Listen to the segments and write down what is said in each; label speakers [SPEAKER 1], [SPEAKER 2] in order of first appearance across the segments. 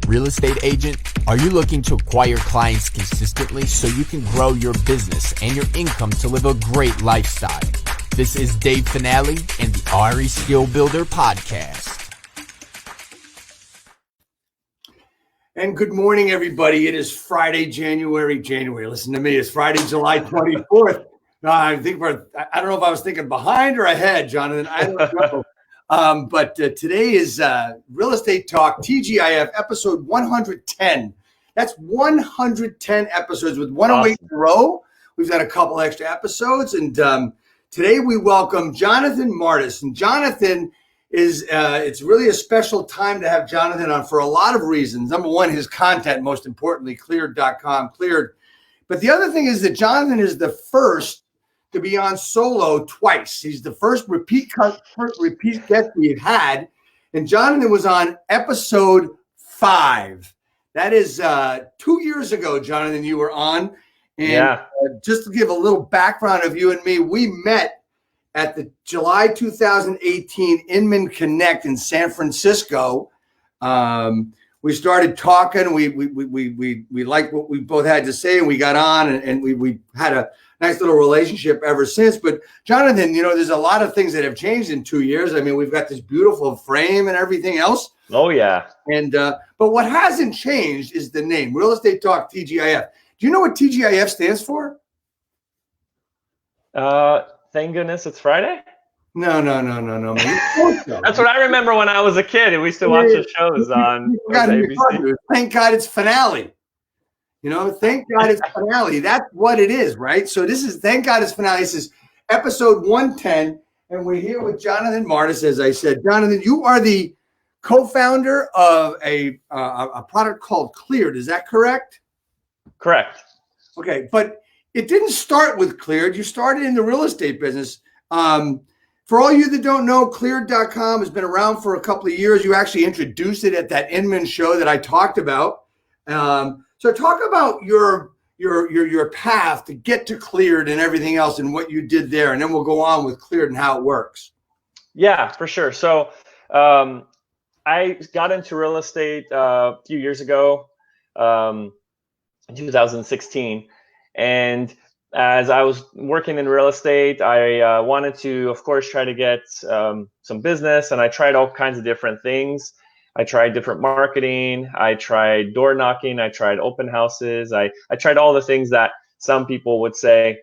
[SPEAKER 1] real estate agent? Are you looking to acquire clients consistently so you can grow your business and your income to live a great lifestyle? This is Dave Finale and the RE Skill Builder Podcast.
[SPEAKER 2] And good morning, everybody. It is Friday, January. Listen to me. It's Friday, July 24th. I don't know if I was thinking behind or ahead, Jonathan. I don't know. But today is Real Estate Talk, TGIF, episode 110. That's 110 episodes with 108 in a row. We've got a couple extra episodes. And today we welcome Jonathan Martis. And Jonathan is, it's really a special time to have Jonathan on for a lot of reasons. Number one, his content, most importantly, Kleard.com, Kleard. But the other thing is that Jonathan is the first to be on solo twice. He's the first repeat guest we've had. And Jonathan was on episode 5. That is 2 years ago, Jonathan, you were on. And just to give a little background of you and me, we met at the July 2018 Inman Connect in San Francisco. We started talking. We liked what we both had to say, and we got on, and we had a nice little relationship ever since. But Jonathan, you know, there's a lot of things that have changed in 2 years. I mean, we've got this beautiful frame and everything else.
[SPEAKER 3] Oh yeah.
[SPEAKER 2] And but what hasn't changed is the name, Real Estate Talk TGIF. Do you know what TGIF stands for?
[SPEAKER 3] Thank goodness it's Friday.
[SPEAKER 2] No.
[SPEAKER 3] That's what I remember when I was a kid and we used to watch the shows on ABC.
[SPEAKER 2] Thank God it's finale. You know, thank God it's finale. That's what it is, right? So this is thank God it's finale. This is episode 110, and we're here with Jonathan Martis. As I said, Jonathan, you are the co-founder of a product called Kleard. Is that correct?
[SPEAKER 3] Correct.
[SPEAKER 2] Okay, but it didn't start with Kleard. You started in the real estate business. For all you that don't know, Kleard.com has been around for a couple of years. You actually introduced it at that Inman show that I talked about. So talk about your path to get to Kleard and everything else and what you did there, and then we'll go on with Kleard and how it works.
[SPEAKER 3] Yeah, for sure. So I got into real estate a few years ago, in 2016, and as I was working in real estate, I wanted to, of course, try to get some business, and I tried all kinds of different things. I tried different marketing. I tried door knocking. I tried open houses. I tried all the things that some people would say,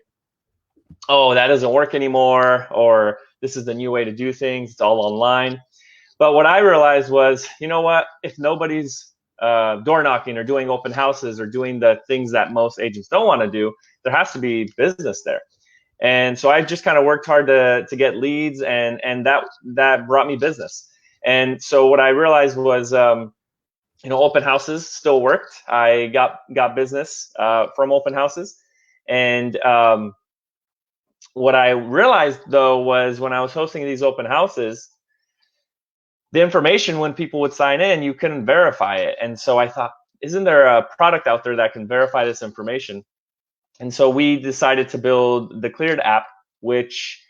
[SPEAKER 3] oh, that doesn't work anymore, or this is the new way to do things. It's all online. But what I realized was, you know what? If nobody's door knocking or doing open houses or doing the things that most agents don't want to do, there has to be business there. And so I just kind of worked hard to get leads, and that brought me business. And so what I realized was, open houses still worked. I got business from open houses. And what I realized, though, was when I was hosting these open houses, the information when people would sign in, you couldn't verify it. And so I thought, isn't there a product out there that can verify this information? And so we decided to build the Kleard app, which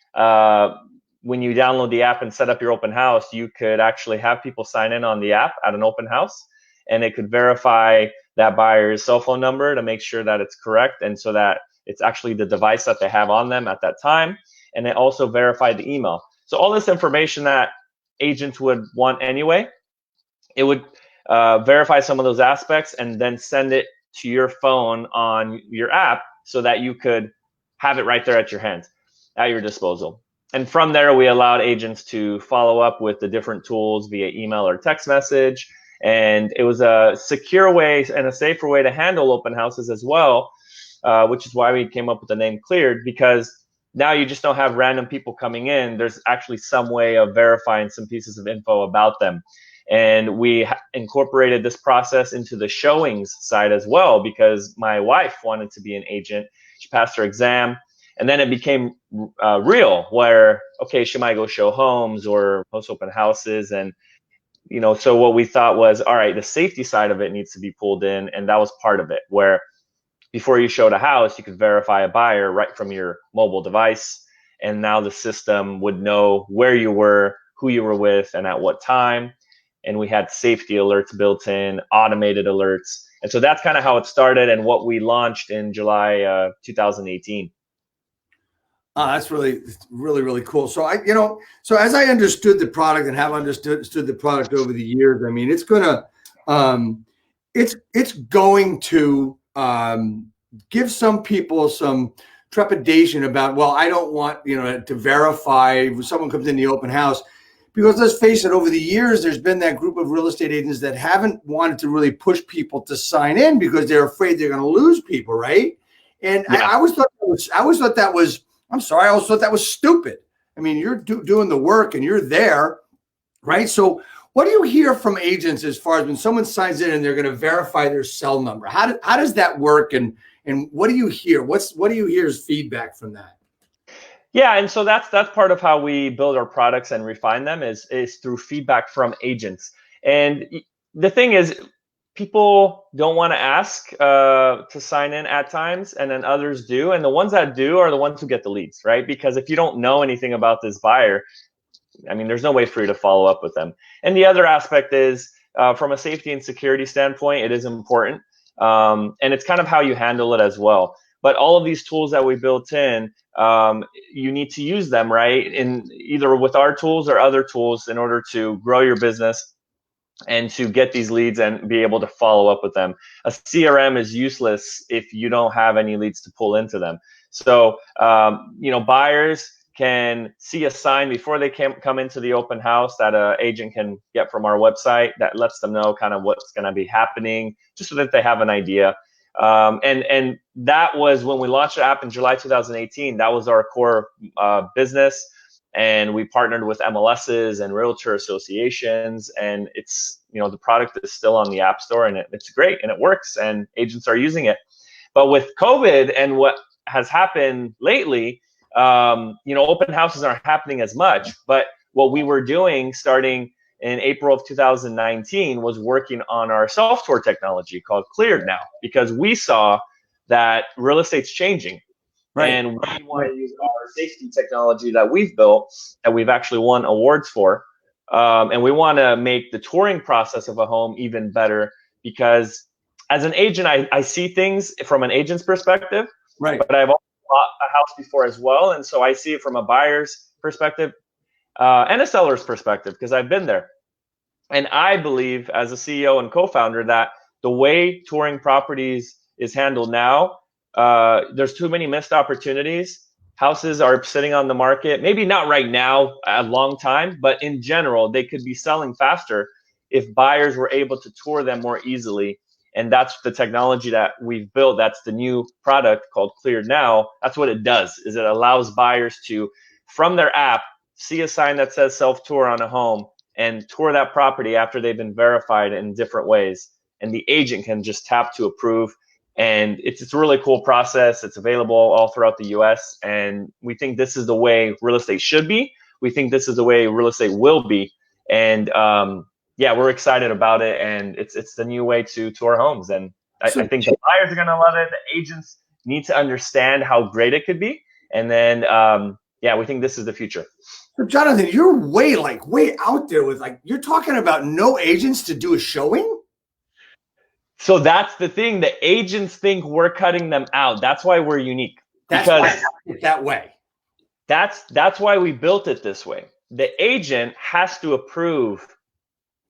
[SPEAKER 3] when you download the app and set up your open house, you could actually have people sign in on the app at an open house, and it could verify that buyer's cell phone number to make sure that it's correct, and so that it's actually the device that they have on them at that time. And it also verified the email. So all this information that agents would want anyway, it would verify some of those aspects and then send it to your phone on your app so that you could have it right there at your hands, at your disposal. And from there, we allowed agents to follow up with the different tools via email or text message. And it was a secure way and a safer way to handle open houses as well, which is why we came up with the name Kleard, because now you just don't have random people coming in. There's actually some way of verifying some pieces of info about them. And we incorporated this process into the showings side as well, because my wife wanted to be an agent. She passed her exam. And then it became real, where, okay, she might go show homes or host open houses. And, so what we thought was, all right, the safety side of it needs to be pulled in. And that was part of it, where before you showed a house, you could verify a buyer right from your mobile device. And now the system would know where you were, who you were with, and at what time. and we had safety alerts built in, automated alerts. And so that's kind of how it started and what we launched in July 2018.
[SPEAKER 2] That's really, really cool. So so as I understood the product and have understood the product over the years, I mean, it's going to give some people some trepidation about, well, I don't want, to verify when someone comes in the open house, because let's face it, over the years, there's been that group of real estate agents that haven't wanted to really push people to sign in because they're afraid they're going to lose people, right? And yeah. I always thought that was stupid. I mean, you're doing the work and you're there, right? So what do you hear from agents as far as when someone signs in and they're going to verify their cell number? How does that work? And what do you hear? What do you hear as feedback from that?
[SPEAKER 3] Yeah, and so that's part of how we build our products and refine them is through feedback from agents. And the thing is, people don't want to ask to sign in at times, and then others do. And the ones that do are the ones who get the leads, right? Because if you don't know anything about this buyer, I mean, there's no way for you to follow up with them. And the other aspect is from a safety and security standpoint, it is important. And it's kind of how you handle it as well. But all of these tools that we built in, you need to use them, right? In either with our tools or other tools in order to grow your business and to get these leads and be able to follow up with them. A CRM is useless if you don't have any leads to pull into them. So, buyers can see a sign before they come into the open house that an agent can get from our website that lets them know kind of what's going to be happening, just so that they have an idea. And that was when we launched the app in July 2018. That was our core business. And we partnered with MLSs and realtor associations. And it's, the product is still on the App Store, and it's great and it works and agents are using it. But with COVID and what has happened lately, open houses aren't happening as much. But what we were doing starting in April of 2019 was working on our self-tour technology called Kleard now, because we saw that real estate's changing. Right. And we want to use our safety technology that we've built, that we've actually won awards for. And we want to make the touring process of a home even better, because as an agent, I see things from an agent's perspective, right? But I've also bought a house before as well. And so I see it from a buyer's perspective and a seller's perspective, because I've been there. And I believe as a CEO and co-founder that the way touring properties is handled now, there's too many missed opportunities. Houses are sitting on the market, maybe not right now, a long time, but in general, they could be selling faster if buyers were able to tour them more easily. And that's the technology that we've built. That's the new product called Kleard Now. That's what it does, is it allows buyers to, from their app, see a sign that says self-tour on a home and tour that property after they've been verified in different ways. And the agent can just tap to approve. And it's a really cool process. It's available all throughout the US. And we think this is the way real estate should be. We think this is the way real estate will be. And we're excited about it. And it's the new way to tour homes. And I think the buyers are going to love it. The agents need to understand how great it could be. And then, we think this is the future.
[SPEAKER 2] So Jonathan, you're way out there with you're talking about no agents to do a showing?
[SPEAKER 3] So that's the thing. The agents think we're cutting them out. That's why we're unique.
[SPEAKER 2] That's why it's that way.
[SPEAKER 3] That's why we built it this way. The agent has to approve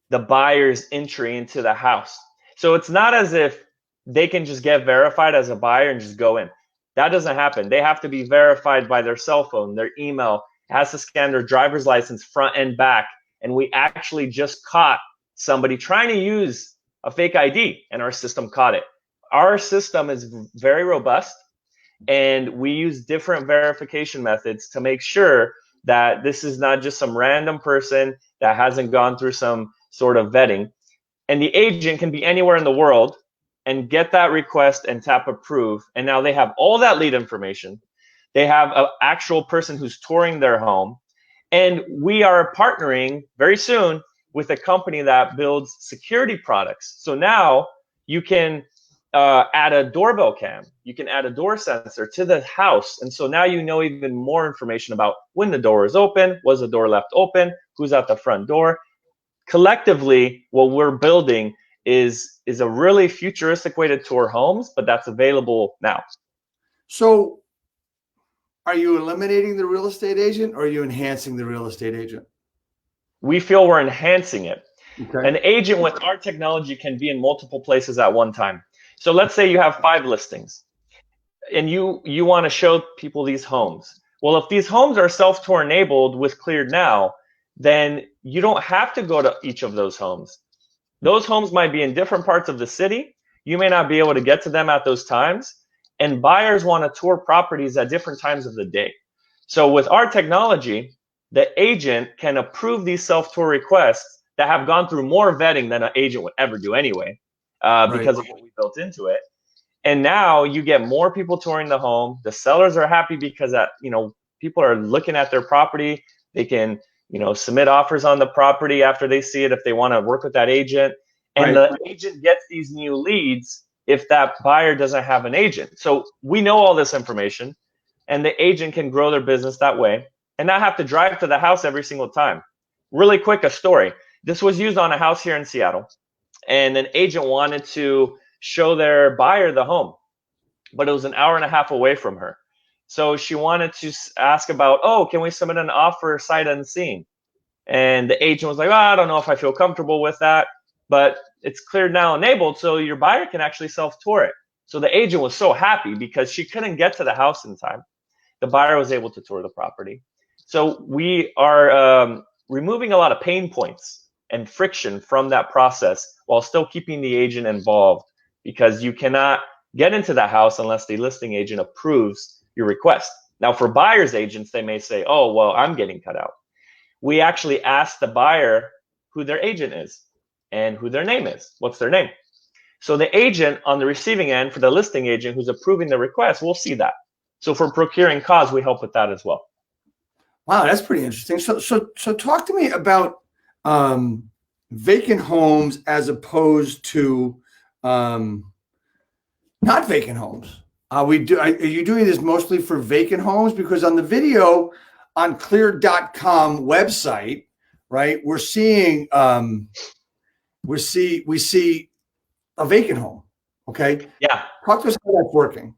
[SPEAKER 3] the buyer's entry into the house. So it's not as if they can just get verified as a buyer and just go in. That doesn't happen. They have to be verified by their cell phone, their email. It has to scan their driver's license front and back. And we actually just caught somebody trying to use a fake ID, and our system caught it. Our system is very robust, and we use different verification methods to make sure that this is not just some random person that hasn't gone through some sort of vetting. And the agent can be anywhere in the world and get that request and tap approve. And now they have all that lead information. They have an actual person who's touring their home. And we are partnering very soon with a company that builds security products. So now you can add a doorbell cam. You can add a door sensor to the house. And so now you know even more information about when the door is open, was the door left open, who's at the front door. collectively, what we're building is a really futuristic way to tour homes, but that's available now. So
[SPEAKER 2] are you eliminating the real estate agent, or are you enhancing the real estate agent?
[SPEAKER 3] We feel we're enhancing it.
[SPEAKER 2] Okay.
[SPEAKER 3] An agent with our technology can be in multiple places at one time. So let's say you have 5 listings and you want to show people these homes. Well, if these homes are self-tour enabled with Kleard now, then you don't have to go to each of those homes. Those homes might be in different parts of the city. You may not be able to get to them at those times. And buyers want to tour properties at different times of the day. So with our technology, the agent can approve these self-tour requests that have gone through more vetting than an agent would ever do anyway, because of what we built into it. And now you get more people touring the home. The sellers are happy because that, people are looking at their property. They can, submit offers on the property after they see it if they want to work with that agent. And the agent gets these new leads if that buyer doesn't have an agent. So we know all this information, and the agent can grow their business that way and not have to drive to the house every single time. Really quick, a story. This was used on a house here in Seattle, and an agent wanted to show their buyer the home, but it was an hour and a half away from her. So she wanted to ask about, can we submit an offer sight unseen? And the agent was like, I don't know if I feel comfortable with that, but it's Kleard now enabled, so your buyer can actually self-tour it. So the agent was so happy because she couldn't get to the house in time. The buyer was able to tour the property. So we are removing a lot of pain points and friction from that process while still keeping the agent involved, because you cannot get into that house unless the listing agent approves your request. Now, for buyer's agents, they may say, well, I'm getting cut out. We actually ask the buyer who their agent is and who their name is. What's their name? So the agent on the receiving end, for the listing agent who's approving the request, will see that. So for procuring cause, we help with that as well.
[SPEAKER 2] Wow, that's pretty interesting. So talk to me about vacant homes as opposed to not vacant homes. Are you doing this mostly for vacant homes? Because on the video on Kleard.com website, right, we see a vacant home. Okay.
[SPEAKER 3] Yeah.
[SPEAKER 2] Talk to us how that's working.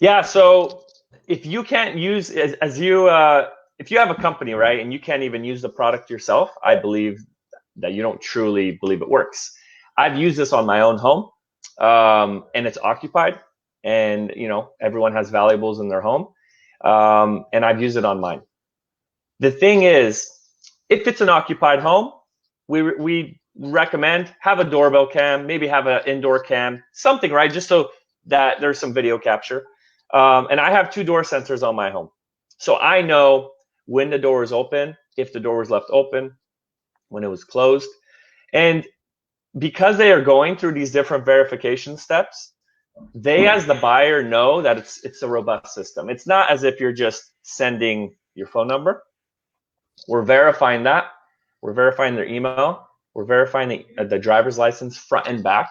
[SPEAKER 3] Yeah. So if you can't use, if you have a company, right, and you can't even use the product yourself, I believe that you don't truly believe it works. I've used this on my own home, and it's occupied, and everyone has valuables in their home, and I've used it on mine. The thing is, if it's an occupied home, we recommend have a doorbell cam, maybe have an indoor cam, something, right, just so that there's some video capture. And I have 2 door sensors on my home, so I know when the door is open, if the door was left open, when it was closed. And because they are going through these different verification steps, they, as the buyer, know that it's a robust system. It's not as if you're just sending your phone number. We're verifying that. We're verifying their email. We're verifying the driver's license front and back.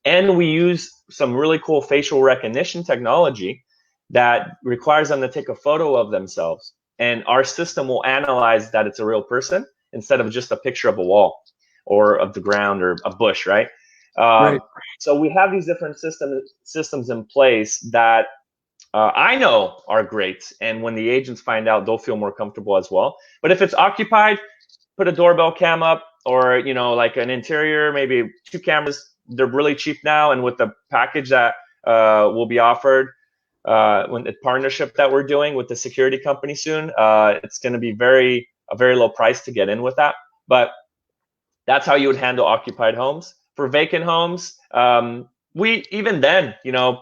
[SPEAKER 3] And we use some really cool facial recognition technology that requires them to take a photo of themselves. And our system will analyze that it's a real person instead of just a picture of a wall or of the ground or a bush, right? Right. So we have these different systems in place that I know are great. And when the agents find out, they'll feel more comfortable as well. But if it's occupied, put a doorbell cam up, or like an interior, maybe 2 cameras. They're really cheap now, and with the package that will be offered, when the partnership that we're doing with the security company soon, it's going to be a very low price to get in with that. But that's how you would handle occupied homes. For vacant homes, we even then,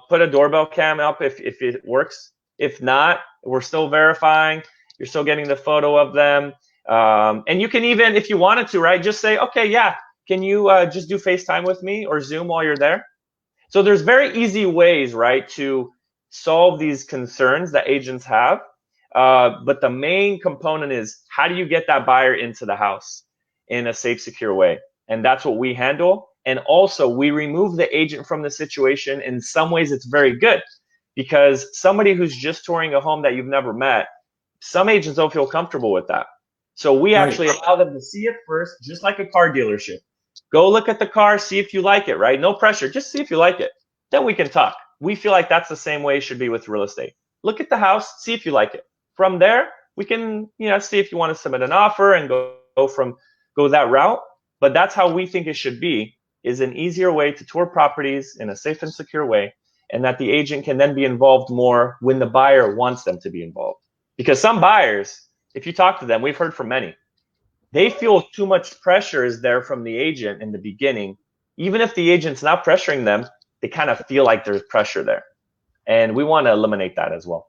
[SPEAKER 3] put a doorbell cam up if it works. If not, we're still verifying. You're still getting the photo of them. And you can even, if you wanted to, right, just say, okay, yeah, can you just do FaceTime with me or Zoom while you're there? So there's very easy ways, right, to solve these concerns that agents have. But the main component is, how do you get that buyer into the house in a safe, secure way? And that's what we handle. And also, we remove the agent from the situation. In some ways, it's very good, because somebody who's just touring a home that you've never met, some agents don't feel comfortable with that. So we
[SPEAKER 2] Right.
[SPEAKER 3] actually allow them to see it first, just like a car dealership. Go look at the car, see if you like it, right? No pressure, just see if you like it. Then we can talk. We feel like that's the same way it should be with real estate. Look at the house, see if you like it. From there, we can, see if you want to submit an offer and go that route. But that's how we think it should be, is an easier way to tour properties in a safe and secure way, and that the agent can then be involved more when the buyer wants them to be involved. Because some buyers, if you talk to them, we've heard from many, they feel too much pressure is there from the agent in the beginning. Even if the agent's not pressuring them, they kind of feel like there's pressure there. And we want to eliminate that as well.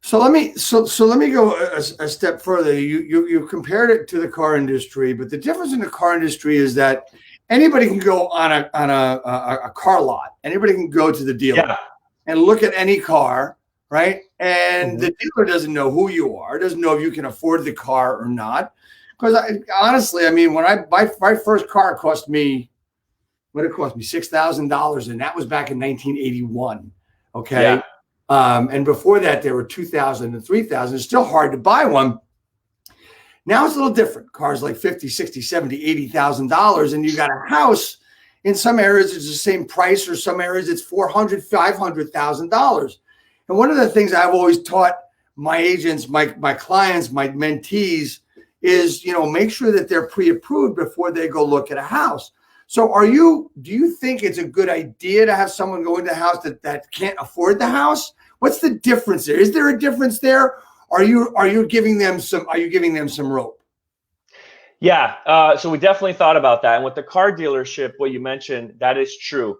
[SPEAKER 2] So let me go a step further. You compared it to the car industry, but the difference in the car industry is that anybody can go on a car lot. Anybody can go to the dealer and look at any car, right? And the dealer doesn't know who you are, doesn't know if you can afford the car or not. Because honestly, I mean, when my first car cost me, what it cost me, $6,000, and that was back in 1981. Okay.
[SPEAKER 3] Yeah.
[SPEAKER 2] And before that, there were 2,000 and 3,000. It's still hard to buy one. Now it's a little different. Cars like 50, 60, 70, $80,000. And you got a house. In some areas, it's the same price, or some areas it's $400,000, $500,000. And one of the things I've always taught my agents, my clients, my mentees is, make sure that they're pre-approved before they go look at a house. So do you think it's a good idea to have someone go into a house that can't afford the house? What's the difference there? Is there a difference there? Are you giving them some rope?
[SPEAKER 3] Yeah. So we definitely thought about that. And with the car dealership, what you mentioned, that is true.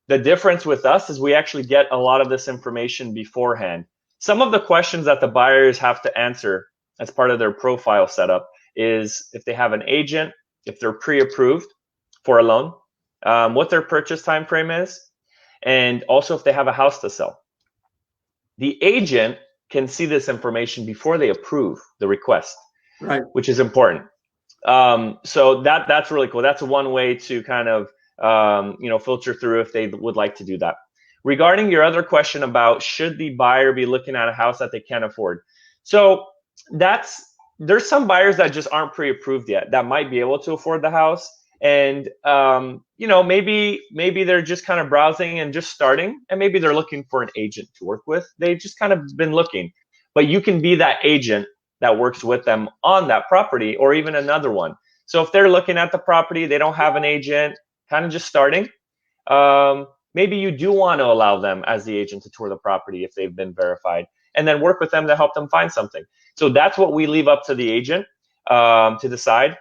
[SPEAKER 3] The difference with us is we actually get a lot of this information beforehand. Some of the questions that the buyers have to answer as part of their profile setup is if they have an agent, if they're pre-approved for a loan, what their purchase time frame is, and also if they have a house to sell. The agent can see this information before they approve the request,
[SPEAKER 2] right?
[SPEAKER 3] Which is important. So that's really cool. That's one way to kind of filter through if they would like to do that. Regarding your other question about should the buyer be looking at a house that they can't afford, so there's some buyers that just aren't pre-approved yet that might be able to afford the house. And, maybe they're just kind of browsing and just starting, and maybe they're looking for an agent to work with. They've just kind of been looking, but you can be that agent that works with them on that property, or even another one. So if they're looking at the property, they don't have an agent, kind of just starting, maybe you do want to allow them as the agent to tour the property if they've been verified, and then work with them to help them find something. So that's what we leave up to the agent to decide.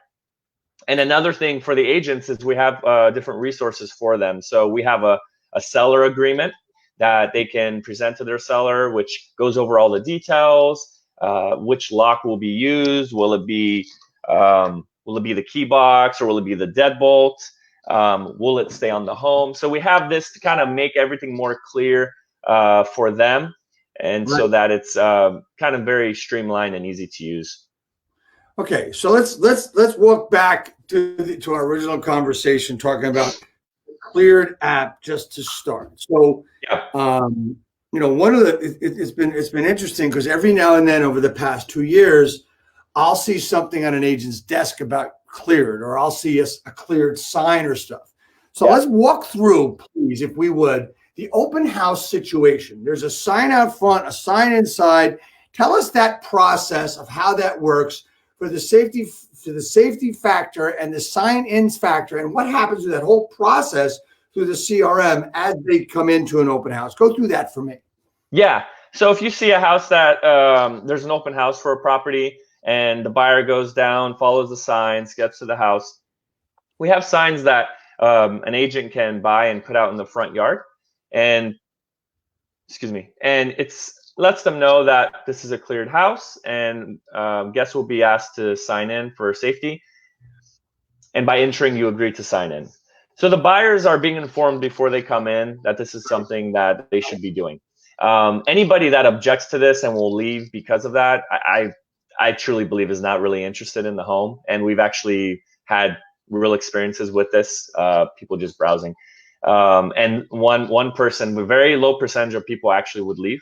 [SPEAKER 3] And another thing for the agents is we have different resources for them. So we have a seller agreement that they can present to their seller, which goes over all the details, which lock will be used. Will it be the key box, or will it be the deadbolt? Will it stay on the home? So we have this to kind of make everything more clear for them, and right, so that it's kind of very streamlined and easy to use.
[SPEAKER 2] Okay, so let's walk back to our original conversation, talking about the Kleard app just to start. So, one of it's been interesting because every now and then over the past 2 years, I'll see something on an agent's desk about Kleard, or I'll see a Kleard sign or stuff. So let's walk through, please, if we would, the open house situation. There's a sign out front, a sign inside. Tell us that process of how that works for the safety factor and the sign-ins factor, and what happens with that whole process through the CRM as they come into an open house. Go through that for me.
[SPEAKER 3] Yeah. So if you see a house that there's an open house for a property, and the buyer goes down, follows the signs, gets to the house, we have signs that an agent can buy and put out in the front yard, and it's lets them know that this is a cleared house, and guests will be asked to sign in for safety. And by entering, you agree to sign in. So the buyers are being informed before they come in that this is something that they should be doing. Anybody that objects to this and will leave because of that, I truly believe is not really interested in the home. And we've actually had real experiences with this, people just browsing. And one person, a very low percentage of people actually would leave.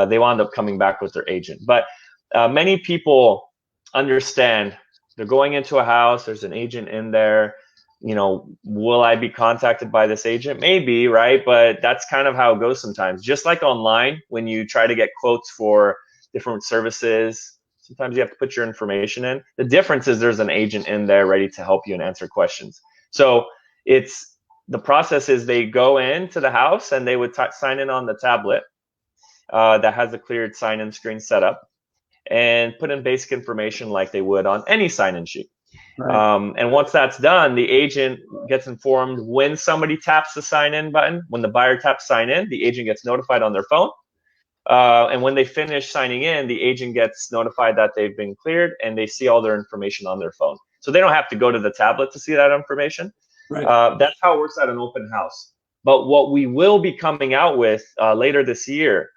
[SPEAKER 3] They wound up coming back with their agent. But many people understand they're going into a house, there's an agent in there. Will I be contacted by this agent? Maybe, right? But that's kind of how it goes sometimes. Just like online, when you try to get quotes for different services, sometimes you have to put your information in. The difference is there's an agent in there ready to help you and answer questions. So the process is they go into the house and they would sign in on the tablet that has a Kleard sign-in screen set up and put in basic information like they would on any sign-in sheet. Right. And once that's done, the agent gets informed when somebody taps the sign-in button. When the buyer taps sign in, the agent gets notified on their phone. And when they finish signing in, the agent gets notified that they've been cleared and they see all their information on their phone. So they don't have to go to the tablet to see that information. Right. That's how it works at an open house. But what we will be coming out with later this year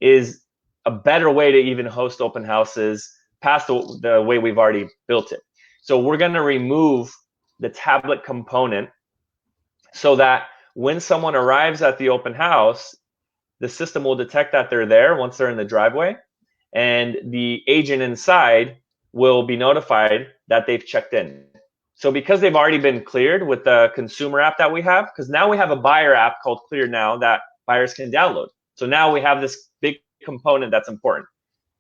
[SPEAKER 3] is a better way to even host open houses past the way we've already built it. So we're going to remove the tablet component so that when someone arrives at the open house, the system will detect that they're there once they're in the driveway, and the agent inside will be notified that they've checked in. So because they've already been cleared with the consumer app that we have, because now we have a buyer app called Kleard now that buyers can download. So now we have this big component that's important.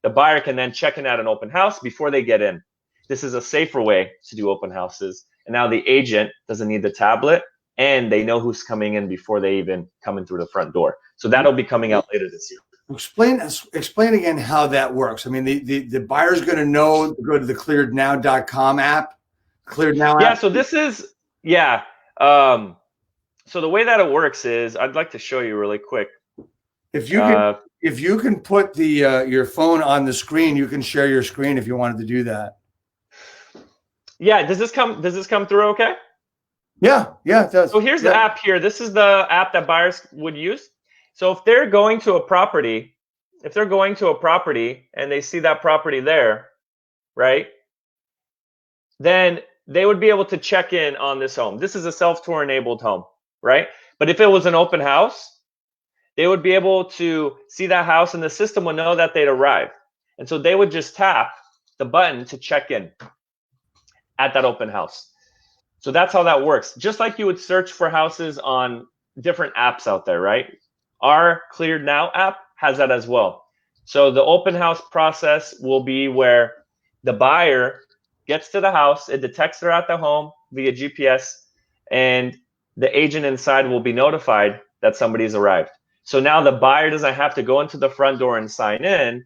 [SPEAKER 3] The buyer can then check in at an open house before they get in. This is a safer way to do open houses. And now the agent doesn't need the tablet, and they know who's coming in before they even come in through the front door. So that'll be coming out later this year.
[SPEAKER 2] Explain again how that works. I mean, the buyer's going to know to go to the kleardnow.com app, Kleard Now app.
[SPEAKER 3] Yeah. So this is, yeah. So the way that it works is, I'd like to show you really quick.
[SPEAKER 2] If you can put your phone on the screen, you can share your screen if you wanted to do that.
[SPEAKER 3] Yeah. Does this come through okay?
[SPEAKER 2] Yeah, it does.
[SPEAKER 3] So here's the app here. This is the app that buyers would use. So if they're going to a property, and they see that property there, right, then they would be able to check in on this home. This is a self-tour enabled home, right? But if it was an open house, they would be able to see that house and the system would know that they'd arrived. And so they would just tap the button to check in at that open house. So that's how that works. Just like you would search for houses on different apps out there, right? Our Kleard Now app has that as well. So the open house process will be where the buyer gets to the house, it detects they're at the home via GPS, and the agent inside will be notified that somebody's arrived. So now the buyer doesn't have to go into the front door and sign in.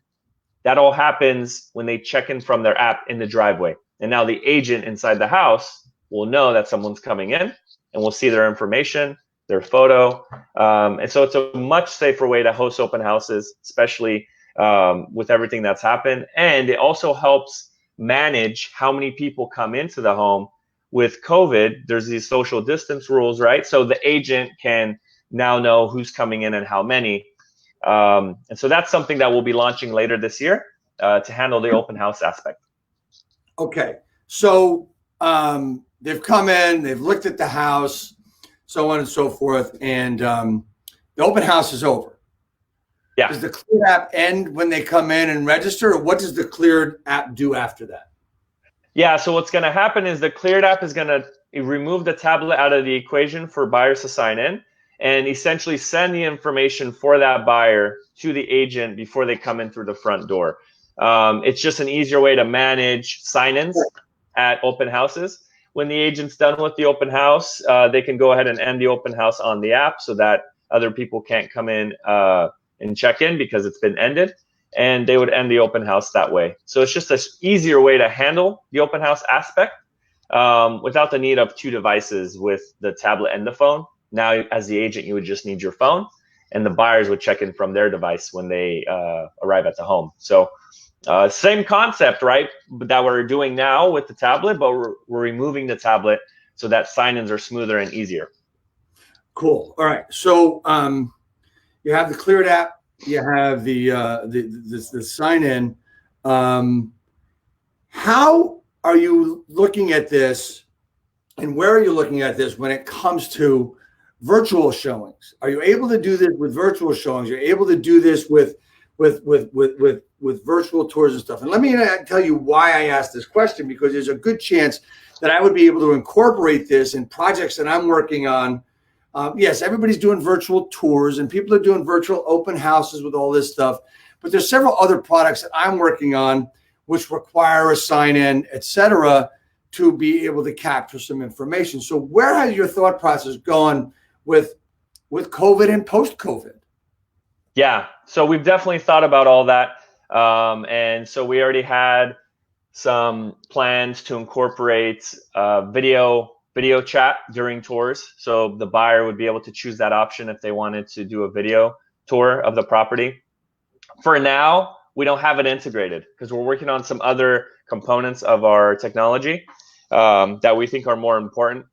[SPEAKER 3] That all happens when they check in from their app in the driveway. And now the agent inside the house will know that someone's coming in, and we'll see their information, their photo. And so it's a much safer way to host open houses, especially with everything that's happened. And it also helps manage how many people come into the home. With COVID, there's these social distance rules, right? So the agent can now know who's coming in and how many. And so that's something that we'll be launching later this year to handle the open house aspect.
[SPEAKER 2] Okay. So they've come in, they've looked at the house, so on and so forth, and the open house is over. Yeah. Does the Kleard app end when they come in and register, or what does the Kleard app do after that?
[SPEAKER 3] Yeah, so what's going to happen is the Kleard app is going to remove the tablet out of the equation for buyers to sign in and essentially send the information for that buyer to the agent before they come in through the front door. It's just an easier way to manage sign-ins at open houses. When the agent's done with the open house, they can go ahead and end the open house on the app so that other people can't come in and check in because it's been ended, and they would end the open house that way. So it's just an easier way to handle the open house aspect without the need of two devices with the tablet and the phone. Now, as the agent, you would just need your phone, and the buyers would check in from their device when they arrive at the home. So same concept, right, that we're doing now with the tablet, but we're removing the tablet so that sign-ins are smoother and easier.
[SPEAKER 2] Cool. All right. So you have the Kleard app, you have the sign-in. How are you looking at this, and where are you looking at this when it comes to virtual showings? Are you able to do this with virtual showings? You're able to do this with with virtual tours and stuff. And let me tell you why I asked this question, because there's a good chance that I would be able to incorporate this in projects that I'm working on. Yes, everybody's doing virtual tours and people are doing virtual open houses with all this stuff, but there's several other products that I'm working on which require a sign-in, et cetera, to be able to capture some information. So where has your thought process gone with COVID and post-COVID?
[SPEAKER 3] Yeah, so we've definitely thought about all that. And so we already had some plans to incorporate video chat during tours. So the buyer would be able to choose that option if they wanted to do a video tour of the property. For now, we don't have it integrated because we're working on some other components of our technology that we think are more important,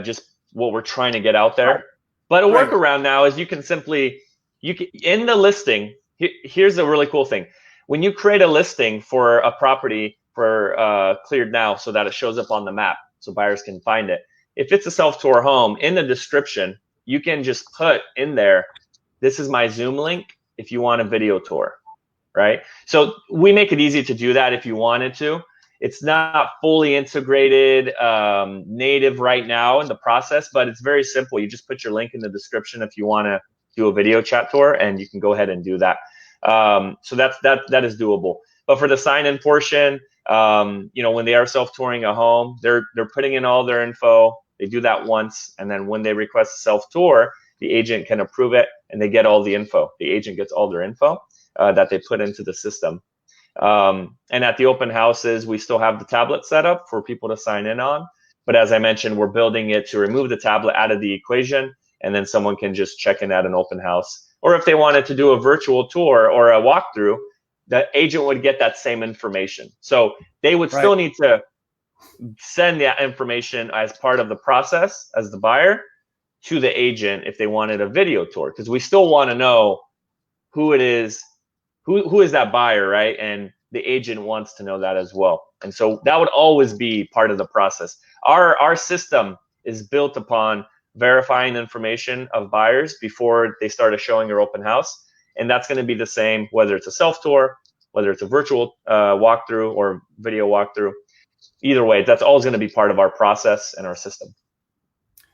[SPEAKER 3] just what we're trying to get out there. But a workaround now is you can in the listing, here's a really cool thing. When you create a listing for a property for Kleard now so that it shows up on the map so buyers can find it, if it's a self-tour home, in the description, you can just put in there, this is my Zoom link if you want a video tour, right? So we make it easy to do that if you wanted to. It's not fully integrated native right now in the process, but it's very simple. You just put your link in the description if you want to do a video chat tour, and you can go ahead and do that. So that is doable. But for the sign-in portion, when they are self-touring a home, they're putting in all their info. They do that once, and then when they request a self-tour, the agent can approve it, and they get all the info. The agent gets all their info that they put into the system. And at the open houses, we still have the tablet set up for people to sign in on. But as I mentioned, we're building it to remove the tablet out of the equation, and then someone can just check in at an open house. Or if they wanted to do a virtual tour or a walkthrough, the agent would get that same information. So they would still need to send that information as part of the process as the buyer to the agent if they wanted a video tour, because we still want to know who it is, who is that buyer, right? And the agent wants to know that as well. And so that would always be part of the process. Our system is built upon verifying information of buyers before they start a showing or open house. And that's going to be the same whether it's a self-tour, whether it's a virtual walkthrough or video walkthrough. Either way, that's always going to be part of our process and our system.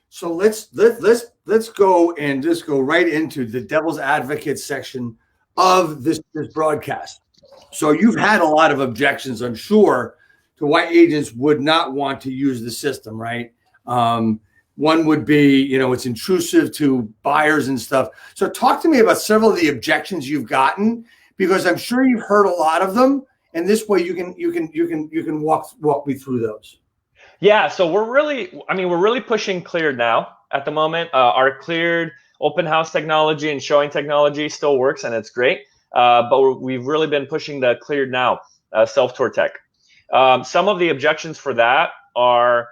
[SPEAKER 2] So let's go and just go right into the devil's advocate section of this broadcast. So you've had a lot of objections, I'm sure, to why agents would not want to use the system, right? One would be, it's intrusive to buyers and stuff. So talk to me about several of the objections you've gotten, because I'm sure you've heard a lot of them, and this way you can walk me through those.
[SPEAKER 3] Yeah, so we're really pushing Kleard now at the moment. Our Kleard open house technology and showing technology still works, and it's great. But we've really been pushing the Kleard now self-tour tech. Some of the objections for that are,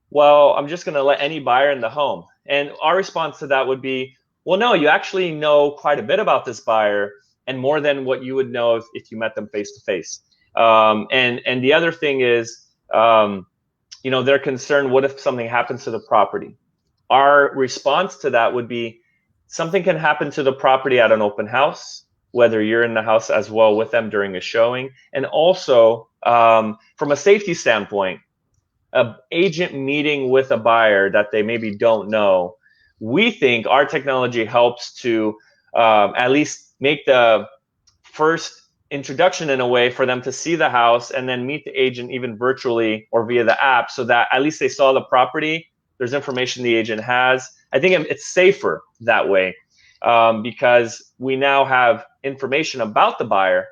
[SPEAKER 3] well, I'm just going to let any buyer in the home. And our response to that would be, well, no, you actually know quite a bit about this buyer, and more than what you would know if you met them face to face. And the other thing is, they're concerned, what if something happens to the property? Our response to that would be, something can happen to the property at an open house, whether you're in the house as well with them during a showing. And also, from a safety standpoint, an agent meeting with a buyer that they maybe don't know, we think our technology helps to at least make the first introduction in a way for them to see the house and then meet the agent even virtually or via the app, so that at least they saw the property. There's information the agent has. I think it's safer that way because we now have information about the buyer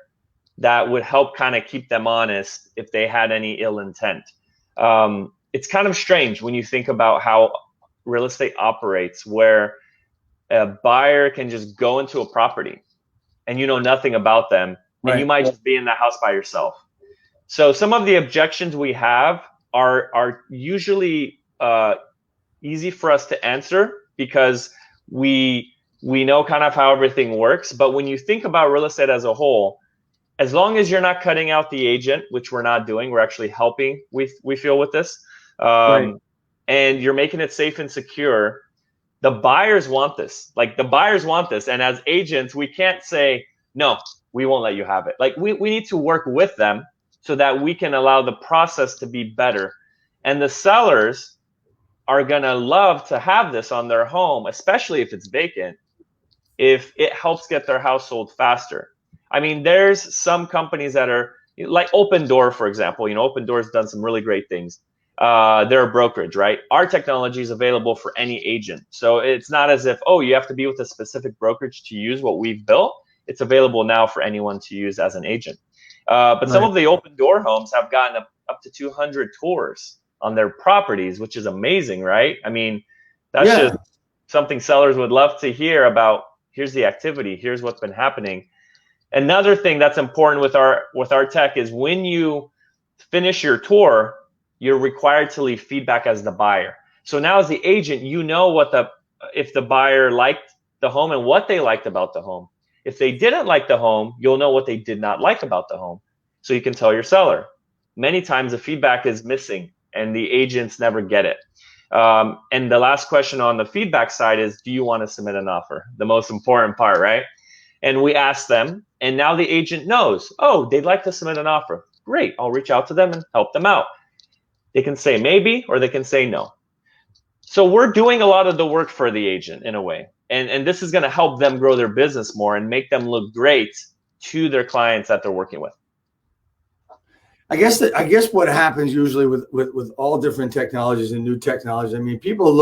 [SPEAKER 3] that would help kind of keep them honest if they had any ill intent. It's kind of strange when you think about how real estate operates, where a buyer can just go into a property and you know nothing about them, and you might just be in the house by yourself. So some of the objections we have are usually easy for us to answer because we know kind of how everything works. But when you think about real estate as a whole, as long as you're not cutting out the agent, which we're not doing, we're actually helping, we feel, with this, and you're making it safe and secure, the buyers want this. Like, the buyers want this. And as agents, we can't say, no, we won't let you have it. Like we need to work with them so that we can allow the process to be better. And the sellers are going to love to have this on their home, especially if it's vacant, if it helps get their household faster. I mean, there's some companies that are like Open Door, for example. Open Door's done some really great things. They're a brokerage, right? Our technology is available for any agent. So it's not as if, oh, you have to be with a specific brokerage to use what we've built. It's available now for anyone to use as an agent. But some of the Open Door homes have gotten up to 200 tours on their properties, which is amazing, right? I mean, that's just something sellers would love to hear about. Here's the activity. Here's what's been happening. Another thing that's important with our tech is when you finish your tour, you're required to leave feedback as the buyer. So now as the agent, if the buyer liked the home and what they liked about the home. If they didn't like the home, you'll know what they did not like about the home. So you can tell your seller. Many times the feedback is missing and the agents never get it. And the last question on the feedback side is, do you want to submit an offer? The most important part, right? And we ask them, and now the agent knows, oh, they'd like to submit an offer. Great, I'll reach out to them and help them out. They can say maybe, or they can say no. So we're doing a lot of the work for the agent in a way. And this is going to help them grow their business more and make them look great to their clients that they're working with.
[SPEAKER 2] I guess what happens usually with all different technologies and new technologies, I mean, people have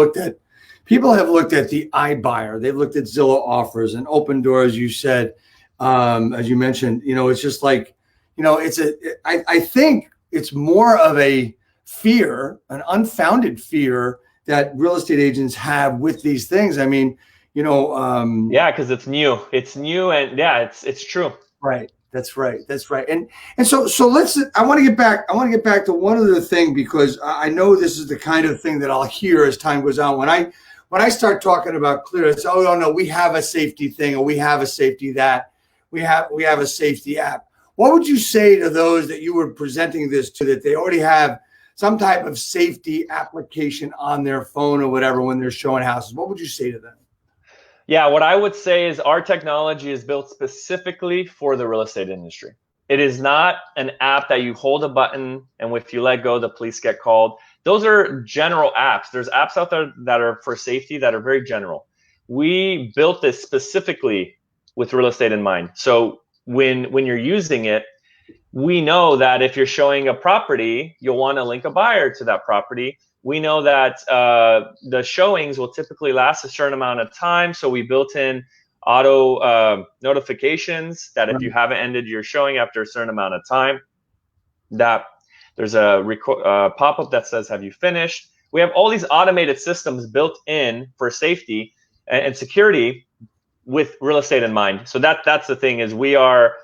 [SPEAKER 2] looked at the iBuyer. They've looked at Zillow offers and Open Door, as you said, as you mentioned. It's just like, I think it's more of a fear, an unfounded fear that real estate agents have with these things. I mean,
[SPEAKER 3] because it's new, and it's true.
[SPEAKER 2] Right. That's right. And so I want to get back to one other thing, because I know this is the kind of thing that I'll hear as time goes on. When I start talking about Kleard, it's, oh no, we have a safety thing, or we have a safety that, we have a safety app. What would you say to those that you were presenting this to, that they already have some type of safety application on their phone or whatever when they're showing houses? What would you say to them?
[SPEAKER 3] Yeah, what I would say is our technology is built specifically for the real estate industry. It is not an app that you hold a button and if you let go, the police get called. Those are general apps. There's apps out there that are for safety that are very general. We built this specifically with real estate in mind. So when you're using it, we know that if you're showing a property, you'll want to link a buyer to that property. We know that the showings will typically last a certain amount of time. So we built in auto notifications that if you haven't ended your showing after a certain amount of time, that there's a pop-up that says, have you finished? We have all these automated systems built in for safety and security with real estate in mind. So that's the thing, is we are,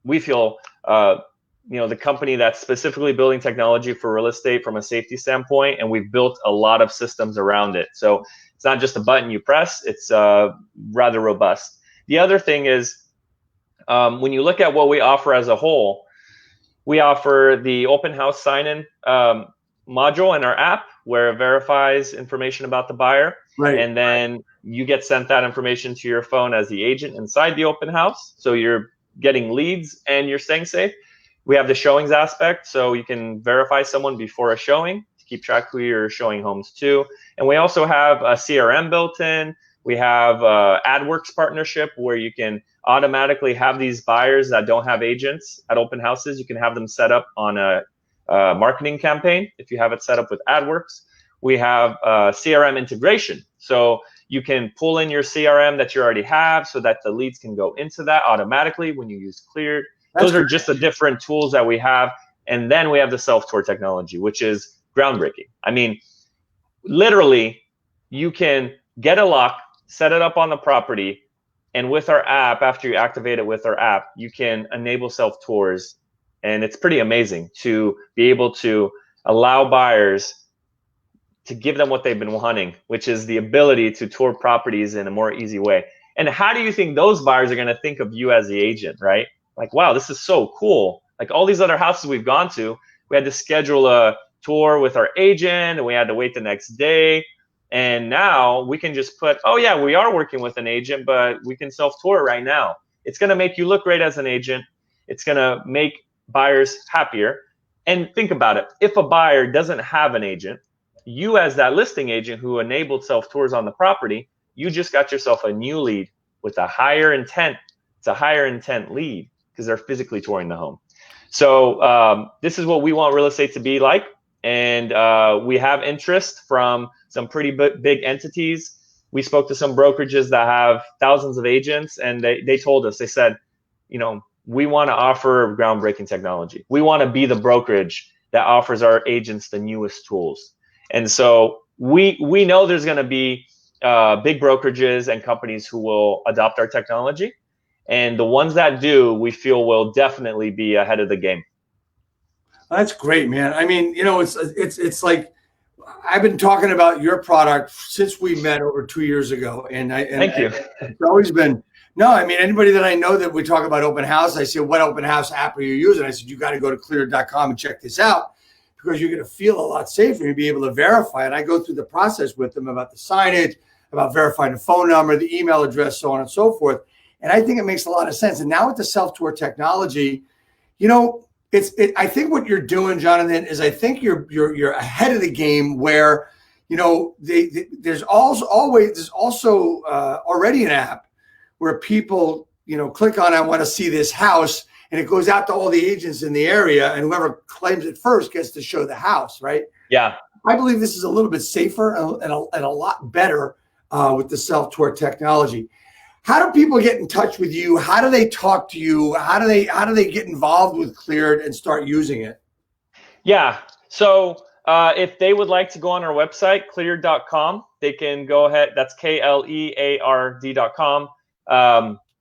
[SPEAKER 3] we feel, the company that's specifically building technology for real estate from a safety standpoint, and we've built a lot of systems around it. So it's not just a button you press, it's rather robust. The other thing is, when you look at what we offer as a whole, we offer the open house sign-in module in our app, where it verifies information about the buyer. Right. And then you get sent that information to your phone as the agent inside the open house. So you're getting leads and you're staying safe. We have the showings aspect, so you can verify someone before a showing to keep track who you're showing homes to. And we also have a CRM built in. We have AdWorks partnership, where you can automatically have these buyers that don't have agents at open houses. You can have them set up on a marketing campaign if you have it set up with AdWorks. We have CRM integration, so you can pull in your CRM that you already have so that the leads can go into that automatically when you use Kleard. Those are just the different tools that we have. And then we have the self-tour technology, which is groundbreaking. I mean, literally, you can get a lock, set it up on the property, and with our app, after you activate it with our app, you can enable self-tours. And it's pretty amazing to be able to allow buyers to give them what they've been wanting, which is the ability to tour properties in a more easy way. And how do you think those buyers are going to think of you as the agent, right? Like, wow, this is so cool. Like all these other houses we've gone to, we had to schedule a tour with our agent and we had to wait the next day. And now we can just put, oh yeah, we are working with an agent, but we can self-tour right now. It's going to make you look great as an agent. It's going to make buyers happier. And think about it. If a buyer doesn't have an agent, you as that listing agent who enabled self-tours on the property, you just got yourself a new lead with a higher intent. It's a higher intent lead because they're physically touring the home. So this is what we want real estate to be like. And we have interest from some pretty big entities. We spoke to some brokerages that have thousands of agents, and they told us, they said, you know, we want to offer groundbreaking technology. We want to be the brokerage that offers our agents the newest tools. And so we know there's going to be big brokerages and companies who will adopt our technology. And the ones that do, we feel will definitely be ahead of the game.
[SPEAKER 2] That's great, man. I mean, you know, it's like I've been talking about your product since we met over 2 years ago.
[SPEAKER 3] Thank you.
[SPEAKER 2] It's always been, no, I mean, anybody that I know that we talk about open house, I say, what open house app are you using? I said, you got to go to Kleard.com and check this out because you're going to feel a lot safer and be able to verify. And I go through the process with them about the signage, about verifying the phone number, the email address, so on and so forth. And I think it makes a lot of sense. And now with the self-tour technology, you know, I think what you're doing, Jonathan, is I think you're ahead of the game where, you know, there's also already an app where people, you know, click on, I want to see this house, and it goes out to all the agents in the area, and whoever claims it first gets to show the house, right?
[SPEAKER 3] Yeah.
[SPEAKER 2] I believe this is a little bit safer and a lot better with the self-tour technology. How do people get in touch with you? How do they talk to you? How do they get involved with Kleard and start using it?
[SPEAKER 3] Yeah. So if they would like to go on our website, Kleard.com, they can go ahead. That's Kleard.com.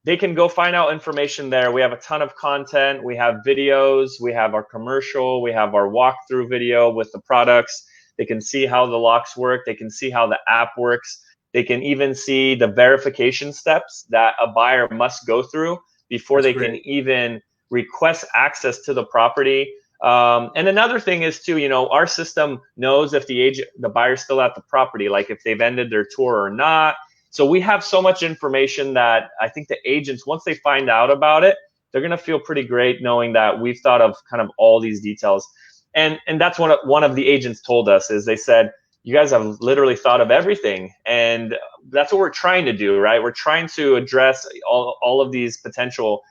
[SPEAKER 3] They can go find out information there. We have a ton of content. We have videos. We have our commercial. We have our walkthrough video with the products. They can see how the locks work. They can see how the app works. They can even see the verification steps that a buyer must go through before they can even request access to the property. And another thing is too, you know, our system knows if the buyer's still at the property, like if they've ended their tour or not. So we have so much information that I think the agents, once they find out about it, they're going to feel pretty great knowing that we've thought of kind of all these details. And that's one of the agents told us is they said, you guys have literally thought of everything. And that's what we're trying to do, right? We're trying to address all of these potential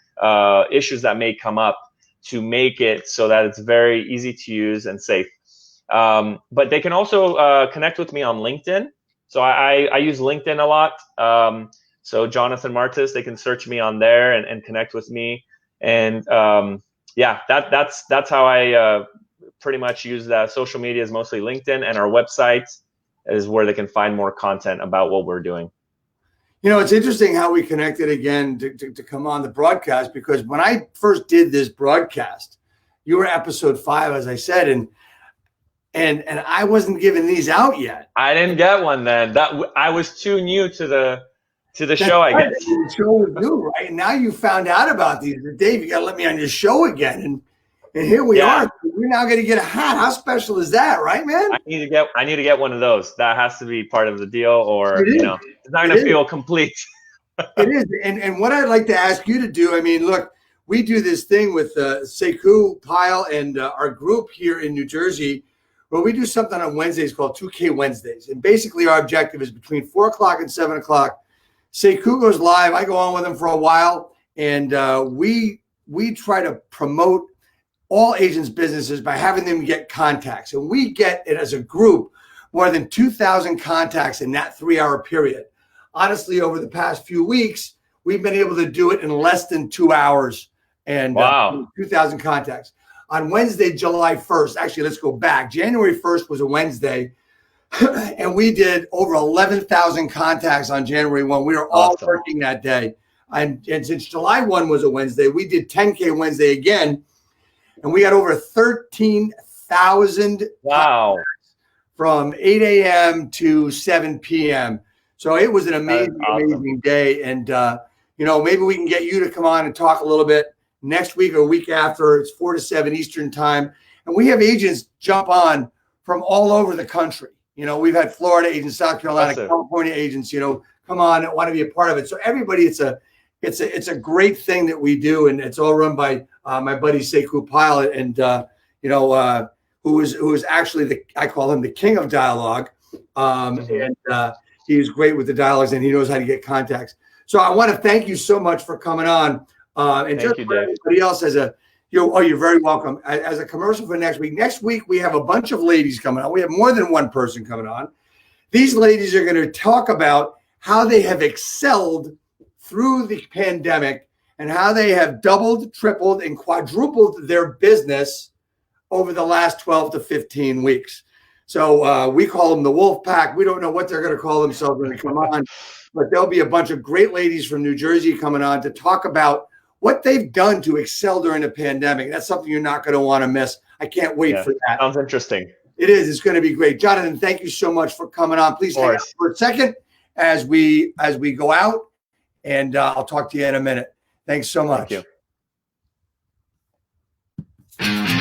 [SPEAKER 3] issues that may come up to make it so that it's very easy to use and safe. But they can also connect with me on LinkedIn. So I use LinkedIn a lot. So Jonathan Martis, they can search me on there and connect with me. And yeah, that's how I pretty much use that. Social media is mostly LinkedIn, and our website is where they can find more content about what we're doing.
[SPEAKER 2] You know, it's interesting how we connected again to come on the broadcast, because when I first did this broadcast, you were episode 5, as I said, and I wasn't giving these out yet.
[SPEAKER 3] I didn't get one then. That I was too new to the show, I guess.
[SPEAKER 2] The show was new, right? And now you found out about these. Dave, you got to let me on your show again, and here we are. We're now going to get a hat. How special is that, right, man?
[SPEAKER 3] I need to get one of those. That has to be part of the deal, or you know, it's not going to feel complete.
[SPEAKER 2] It is. And what I'd like to ask you to do, I mean, look, we do this thing with Sekou, Pyle, and our group here in New Jersey, where we do something on Wednesdays called 2K Wednesdays. And basically our objective is between 4 o'clock and 7 o'clock. Sekou goes live. I go on with him for a while, and we try to promote all agents' businesses by having them get contacts. And we get it as a group, more than 2,000 contacts in that 3-hour period. Honestly, over the past few weeks, we've been able to do it in less than 2 hours, and 2,000 contacts. On Wednesday, July 1st, actually, let's go back. January 1st was a Wednesday, and we did over 11,000 contacts on January 1. We were all working that day. And since July 1 was a Wednesday, we did 10K Wednesday again, and we got over 13,000 from 8 a.m. to 7 p.m. So it was an amazing day. And, you know, maybe we can get you to come on and talk a little bit next week or a week after. It's 4 to 7 Eastern time. And we have agents jump on from all over the country. You know, we've had Florida agents, South Carolina, California agents, you know, come on and want to be a part of it. So everybody, it's a it's a great thing that we do, and it's all run by my buddy Sekou Pilot, and who is actually I call him the king of dialogue, and he's great with the dialogues, and he knows how to get contacts. So I want to thank you so much for coming on, and
[SPEAKER 3] thank you, Dave.
[SPEAKER 2] Everybody else you're very welcome. As a commercial for next week. Next week we have a bunch of ladies coming on. We have more than one person coming on. These ladies are going to talk about how they have excelled through the pandemic and how they have doubled, tripled, and quadrupled their business over the last 12 to 15 weeks. So we call them the Wolf Pack. We don't know what they're going to call themselves when they come on, but there'll be a bunch of great ladies from New Jersey coming on to talk about what they've done to excel during the pandemic. That's something you're not going to want to miss. I can't wait for that.
[SPEAKER 3] Sounds interesting.
[SPEAKER 2] It is. It's going to be great. Jonathan, thank you so much for coming on. Please hang out for a second as we go out, and I'll talk to you in a minute. Thanks so much.
[SPEAKER 3] Thank you.